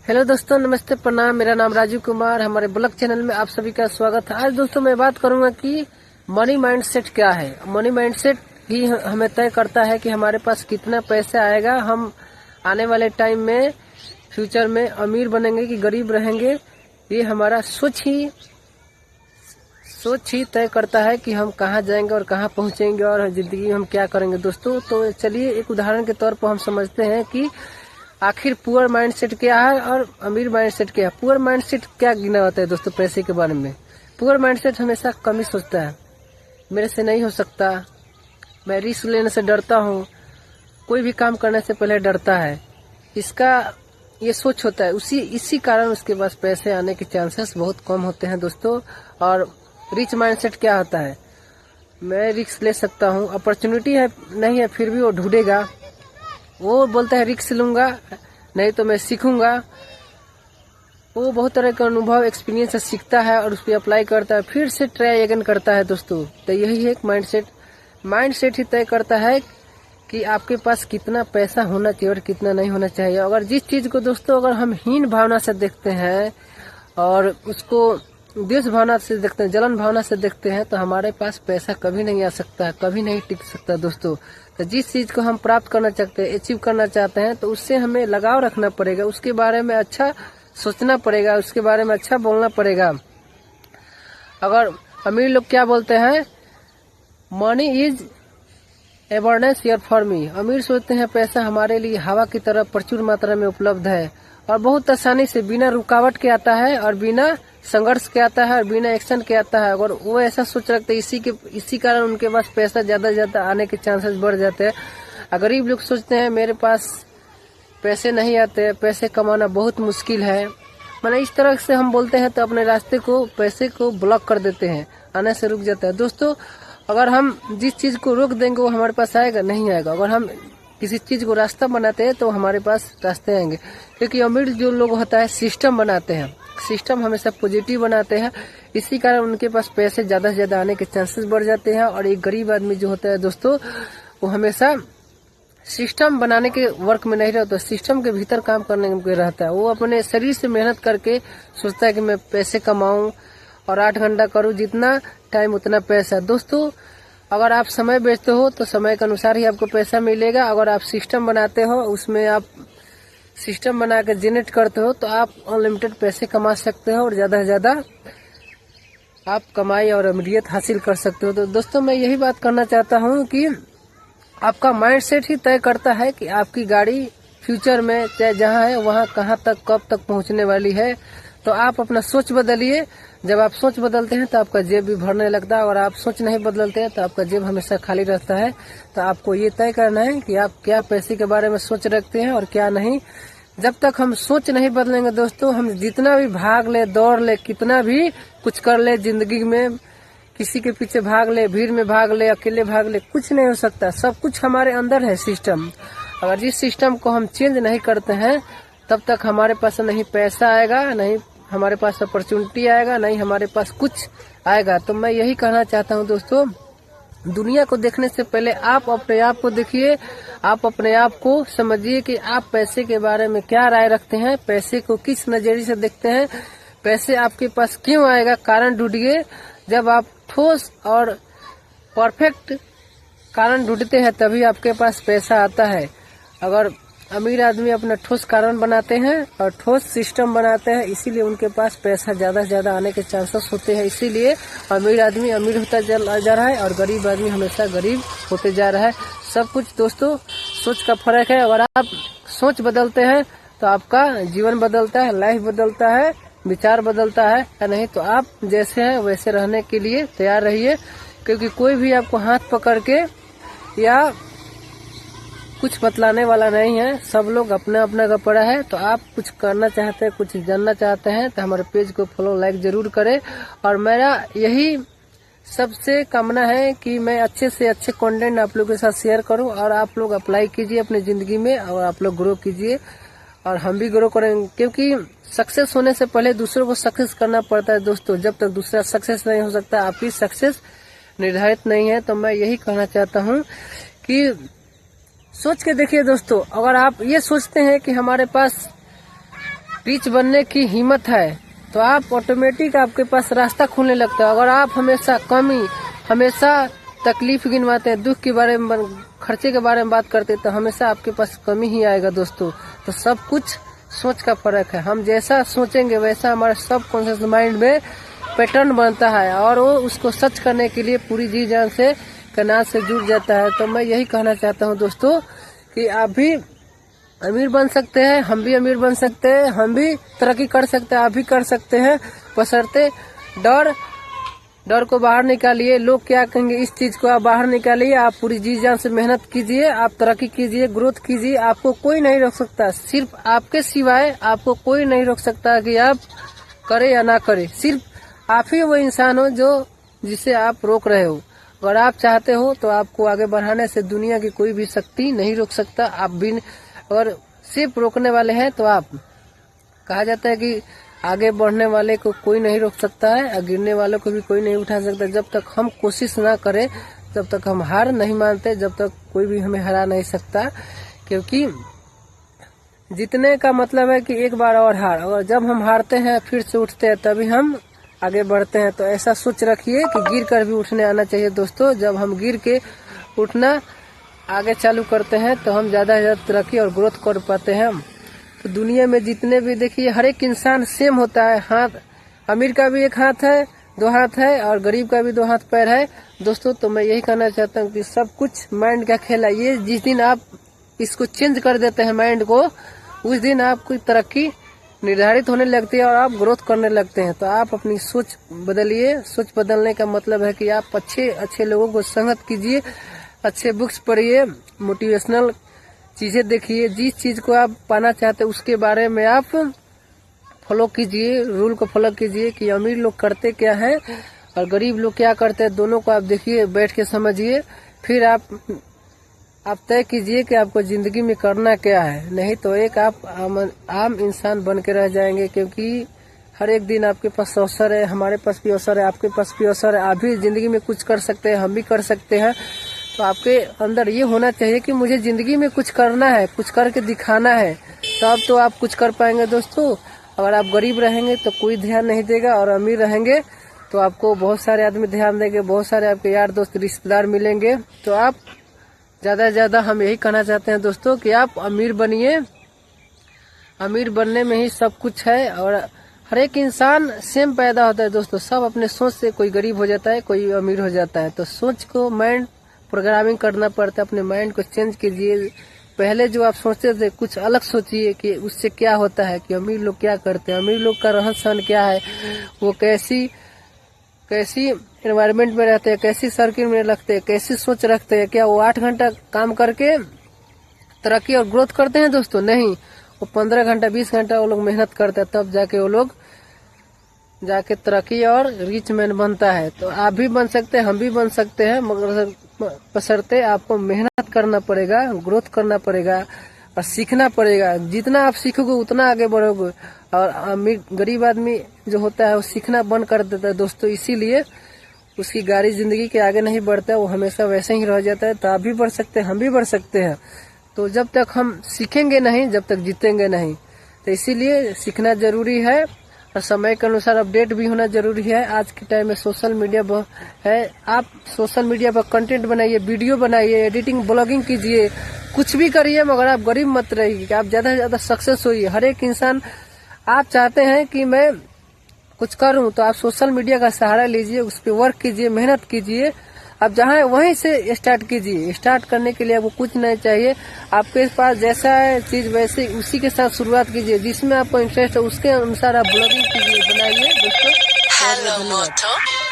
Hello दोस्तों, नमस्ते, प्रणाम। मेरा नाम राजीव कुमार। हमारे ब्लॉग चैनल में आप सभी का स्वागत है। आज दोस्तों मैं बात करूंगा कि मनी माइंडसेट क्या है। मनी माइंडसेट ही हमें तय करता है कि हमारे पास कितना पैसा आएगा, हम आने वाले टाइम में फ्यूचर में अमीर बनेंगे कि गरीब रहेंगे। ये हमारा सोच ही तय करता है कि हम कहाँ जाएंगे और कहाँ पहुंचेंगे और जिंदगी में हम क्या करेंगे दोस्तों। तो चलिए एक उदाहरण के तौर पर हम समझते हैं कि आखिर पुअर माइंडसेट क्या है और अमीर माइंडसेट क्या है। पुअर माइंडसेट क्या गिना होता है दोस्तों पैसे के बारे में। पुअर माइंडसेट हमेशा कम ही सोचता है, मेरे से नहीं हो सकता, मैं रिस्क लेने से डरता हूँ, कोई भी काम करने से पहले डरता है। इसका ये सोच होता है, इसी कारण उसके पास पैसे आने के चांसेस बहुत कम होते हैं दोस्तों। और रिच माइंडसेट क्या होता है, मैं रिस्क ले सकता हूँ, अपॉर्चुनिटी है नहीं है फिर भी वो ढूंढेगा। वो बोलता है रिस्क लूंगा, नहीं तो मैं सीखूंगा। वो बहुत तरह का अनुभव एक्सपीरियंस से सीखता है और उस पर अप्लाई करता है, फिर से ट्राई अगेन करता है दोस्तों। तो यही एक माइंडसेट ही तय करता है कि आपके पास कितना पैसा होना चाहिए और कितना नहीं होना चाहिए। अगर जिस चीज को दोस्तों अगर हम हीन भावना से देखते हैं और उसको द्वेष भावना से देखते हैं, जलन भावना से देखते हैं, तो हमारे पास पैसा कभी नहीं आ सकता, कभी नहीं टिक सकता दोस्तों। तो जिस चीज को हम प्राप्त करना चाहते हैं, अचीव करना चाहते हैं, तो उससे हमें लगाव रखना पड़ेगा, उसके बारे में अच्छा सोचना पड़ेगा, उसके बारे में अच्छा बोलना पड़ेगा। अगर अमीर लोग क्या बोलते हैं, money is abundance here for me. अमीर सोचते हैं पैसा हमारे लिए हवा की तरह प्रचुर मात्रा में उपलब्ध है और बहुत आसानी से बिना रुकावट के आता है और बिना संघर्ष के आता है और बिना एक्शन के आता है। अगर वो ऐसा सोच रखते हैं, इसी कारण उनके पास पैसा ज्यादा से ज्यादा आने के चांसेस बढ़ जाते हैं। गरीब लोग सोचते हैं मेरे पास पैसे नहीं आते, पैसे कमाना बहुत मुश्किल है। माने इस तरह से हम बोलते हैं तो अपने रास्ते को, पैसे को ब्लॉक कर देते हैं, आने से रुक जाता है दोस्तों। अगर हम जिस चीज को रोक देंगे वो हमारे पास आएगा नहीं आएगा। अगर हम किसी चीज को रास्ता बनाते हैं तो हमारे पास रास्ते आएंगे। क्योंकि अमीर जो लोग होता है सिस्टम बनाते हैं, सिस्टम हमेशा पॉजिटिव बनाते हैं, इसी कारण उनके पास पैसे ज्यादा से ज्यादा आने के चांसेस बढ़ जाते हैं। और एक गरीब आदमी जो होता है दोस्तों, वो हमेशा सिस्टम बनाने के वर्क में नहीं रहता, सिस्टम के भीतर काम करने में रहता है। वो अपने शरीर से मेहनत करके सोचता है कि मैं पैसे कमाऊं और 8 घंटा करूं, जितना टाइम उतना पैसा। दोस्तों अगर आप समय बेचते हो तो समय के अनुसार ही आपको पैसा मिलेगा। अगर आप सिस्टम बनाते हो, उसमें आप सिस्टम बना के जनरेट करते हो, तो आप अनलिमिटेड पैसे कमा सकते हो और ज्यादा से ज्यादा आप कमाई और अमीरियत हासिल कर सकते हो। तो दोस्तों मैं यही बात करना चाहता हूँ कि आपका माइंडसेट ही तय करता है कि आपकी गाड़ी फ्यूचर में चाहे जहाँ है वहाँ कहाँ तक कब तक पहुँचने वाली है। तो आप अपना सोच बदलिए। जब आप सोच बदलते हैं तो आपका जेब भी भरने लगता है, और आप सोच नहीं बदलते हैं तो आपका जेब हमेशा खाली रहता है। तो आपको ये तय करना है कि आप क्या पैसे के बारे में सोच रखते हैं और क्या नहीं। जब तक हम सोच नहीं बदलेंगे दोस्तों, हम जितना भी भाग ले, दौड़ ले, कितना भी कुछ कर ले जिंदगी में, किसी के पीछे भाग ले, भीड़ में भाग ले, अकेले भाग ले, कुछ नहीं हो सकता। सब कुछ हमारे अंदर है सिस्टम। अगर जिस सिस्टम को हम चेंज नहीं करते हैं तब तक हमारे पास नहीं पैसा आएगा, नहीं हमारे पास अपॉर्चुनिटी आएगा, नहीं हमारे पास कुछ आएगा। तो मैं यही कहना चाहता हूँ दोस्तों, दुनिया को देखने से पहले आप अपने आप को देखिए, आप अपने आप को समझिए कि आप पैसे के बारे में क्या राय रखते हैं, पैसे को किस नजरिए से देखते हैं, पैसे आपके पास क्यों आएगा, कारण ढूंढिए। जब आप ठोस और परफेक्ट कारण ढूंढते हैं तभी आपके पास पैसा आता है। अगर अमीर आदमी अपना ठोस कारण बनाते हैं और ठोस सिस्टम बनाते हैं, इसीलिए उनके पास पैसा ज्यादा से ज्यादा आने के चांसेस होते हैं। इसीलिए अमीर आदमी अमीर होता जा रहा है और गरीब आदमी हमेशा गरीब होते जा रहा है। सब कुछ दोस्तों सोच का फर्क है। अगर आप सोच बदलते हैं तो आपका जीवन बदलता है, लाइफ बदलता है, विचार बदलता है। या नहीं तो आप जैसे हैं वैसे रहने के लिए तैयार रहिए, क्योंकि कोई भी आपको हाथ पकड़ के या कुछ बतलाने वाला नहीं है। सब लोग अपना अपना का पड़ा है। तो आप कुछ करना चाहते हैं, कुछ जानना चाहते हैं तो हमारे पेज को फॉलो, लाइक जरूर करें। और मेरा यही सबसे कामना है कि मैं अच्छे से अच्छे कंटेंट आप लोगों के साथ शेयर करूं और आप लोग अप्लाई कीजिए अपनी जिंदगी में और आप लोग ग्रो कीजिए और हम भी ग्रो करेंगे। क्योंकि सक्सेस होने से पहले दूसरों को सक्सेस करना पड़ता है दोस्तों। जब तक दूसरा सक्सेस नहीं हो सकता, आपकी सक्सेस निर्धारित नहीं है। तो मैं यही कहना चाहता हूँ कि सोच के देखिए दोस्तों, अगर आप ये सोचते हैं कि हमारे पास रिच बनने की हिम्मत है तो आप ऑटोमेटिक आपके पास रास्ता खुलने लगता है। अगर आप हमेशा कमी, हमेशा तकलीफ गिनवाते हैं, दुख के बारे में, खर्चे के बारे में बात करते हैं, तो हमेशा आपके पास कमी ही आएगा दोस्तों। तो सब कुछ सोच का फर्क है। हम जैसा सोचेंगे वैसा हमारे सबकॉन्शियस माइंड में पैटर्न बनता है और वो उसको सच करने के लिए पूरी जी जान से कनात से जुड़ जाता है। तो मैं यही कहना चाहता हूँ दोस्तों कि आप भी अमीर बन सकते हैं, हम भी अमीर बन सकते हैं, हम भी तरक्की कर सकते हैं, आप भी कर सकते हैं। बशर्ते डर को बाहर निकालिए। लोग क्या कहेंगे इस चीज को आप बाहर निकालिए। आप पूरी जी जान से मेहनत कीजिए, आप तरक्की कीजिए, ग्रोथ कीजिए। आपको कोई नहीं रोक सकता, सिर्फ आपके सिवाय आपको कोई नहीं रोक सकता कि आप करें या ना करें। सिर्फ आप ही वो इंसान हो जो जिसे आप रोक रहे हो। अगर आप चाहते हो तो आपको आगे बढ़ाने से दुनिया की कोई भी शक्ति नहीं रोक सकता। आप भी और सिर्फ रोकने वाले हैं तो आप, कहा जाता है कि आगे बढ़ने वाले को कोई नहीं रोक सकता है और गिरने वालों को भी कोई नहीं उठा सकता। जब तक हम कोशिश ना करें, जब तक हम हार नहीं मानते, जब तक कोई भी हमें हरा नहीं सकता। क्योंकि जीतने का मतलब है कि एक बार और हार, और जब हम हारते हैं फिर से उठते हैं तभी हम आगे बढ़ते हैं। तो ऐसा सोच रखिए कि गिर कर भी उठने आना चाहिए दोस्तों। जब हम गिर के उठना आगे चालू करते हैं तो हम ज्यादा से ज्यादा तरक्की और ग्रोथ कर पाते हैं। तो दुनिया में जितने भी देखिए हर एक इंसान सेम होता है। हाथ, अमीर का भी एक हाथ है, 2 हाथ है, और गरीब का भी 2 हाथ पैर है दोस्तों। तो मैं यही कहना चाहता हूँ कि सब कुछ माइंड का खेल है। ये जिस दिन आप इसको चेंज कर देते हैं माइंड को, उस दिन आपकी तरक्की निर्धारित होने लगती है और आप ग्रोथ करने लगते हैं। तो आप अपनी सोच बदलिए। सोच बदलने का मतलब है कि आप अच्छे लोगों को संगत कीजिए, अच्छे बुक्स पढ़िए, मोटिवेशनल चीजें देखिए। जिस चीज को आप पाना चाहते हैं उसके बारे में आप फॉलो कीजिए, रूल को फॉलो कीजिए कि अमीर लोग करते क्या है और गरीब लोग क्या करते हैं। दोनों को आप देखिए, बैठ के समझिए, फिर आप तय कीजिए कि आपको जिंदगी में करना क्या है। नहीं तो एक आप आम इंसान बन के रह जाएंगे। क्योंकि हर एक दिन आपके पास अवसर है, हमारे पास भी अवसर है, आपके पास भी अवसर है। आप भी जिंदगी में कुछ कर सकते हैं, हम भी कर सकते हैं। तो आपके अंदर ये होना चाहिए कि मुझे जिंदगी में कुछ करना है, कुछ करके दिखाना है, तब तो आप कुछ कर पाएंगे दोस्तों। अगर आप गरीब रहेंगे तो कोई ध्यान नहीं देगा, और अमीर रहेंगे तो आपको बहुत सारे आदमी ध्यान देंगे, बहुत सारे आपके यार दोस्त रिश्तेदार मिलेंगे। तो आप ज्यादा से ज्यादा हम यही कहना चाहते हैं दोस्तों कि आप अमीर बनिए। अमीर बनने में ही सब कुछ है। और हर एक इंसान सेम पैदा होता है दोस्तों। सब अपने सोच से, कोई गरीब हो जाता है, कोई अमीर हो जाता है। तो सोच को माइंड प्रोग्रामिंग करना पड़ता है। अपने माइंड को चेंज कीजिए। पहले जो आप सोचते थे कुछ अलग सोचिए कि उससे क्या होता है, कि अमीर लोग क्या करते हैं, अमीर लोग का रहन सहन क्या है, वो कैसी एनवायरनमेंट में रहते हैं, कैसी सर्किल में रखते हैं, कैसी सोच रखते हैं। क्या वो 8 घंटा काम करके तरक्की और ग्रोथ करते हैं दोस्तों? नहीं, वो 15 घंटा 20 घंटा वो लोग मेहनत करते हैं, तब जाके वो लोग जाके तरक्की और रिच मैन बनता है। तो आप भी बन सकते हैं, हम भी बन सकते हैं, मगर बशर्ते आपको मेहनत करना पड़ेगा, ग्रोथ करना पड़ेगा और सीखना पड़ेगा। जितना आप सीखोगे उतना आगे बढ़ोगे। और अमीर गरीब आदमी जो होता है वो सीखना बंद कर देता है दोस्तों। इसीलिए उसकी गाड़ी जिंदगी के आगे नहीं बढ़ता है, वो हमेशा वैसे ही रह जाता है। तो आप भी बढ़ सकते हैं, हम भी बढ़ सकते हैं। तो जब तक हम सीखेंगे नहीं, जब तक जीतेंगे नहीं। तो इसीलिए सीखना जरूरी है और समय के अनुसार अपडेट भी होना जरूरी है। आज के टाइम में सोशल मीडिया है, आप सोशल मीडिया पर कंटेंट बनाइए, वीडियो बनाइए, एडिटिंग, ब्लॉगिंग कीजिए, कुछ भी करिए, मगर आप गरीब मत रहिए। आप ज्यादा से ज्यादा सक्सेस होइए। हर एक इंसान, आप चाहते हैं कि मैं कुछ करूं तो आप सोशल मीडिया का सहारा लीजिए, उस पर वर्क कीजिए, मेहनत कीजिए। आप जहां वहीं से स्टार्ट कीजिए। स्टार्ट करने के लिए आपको कुछ नहीं चाहिए, आपके पास जैसा है चीज वैसे उसी के साथ शुरुआत कीजिए। जिसमें आपको इंटरेस्ट है उसके अनुसार आप ब्लॉगिंग कीजिए, बनाइए दोस्तों। धन्यवाद।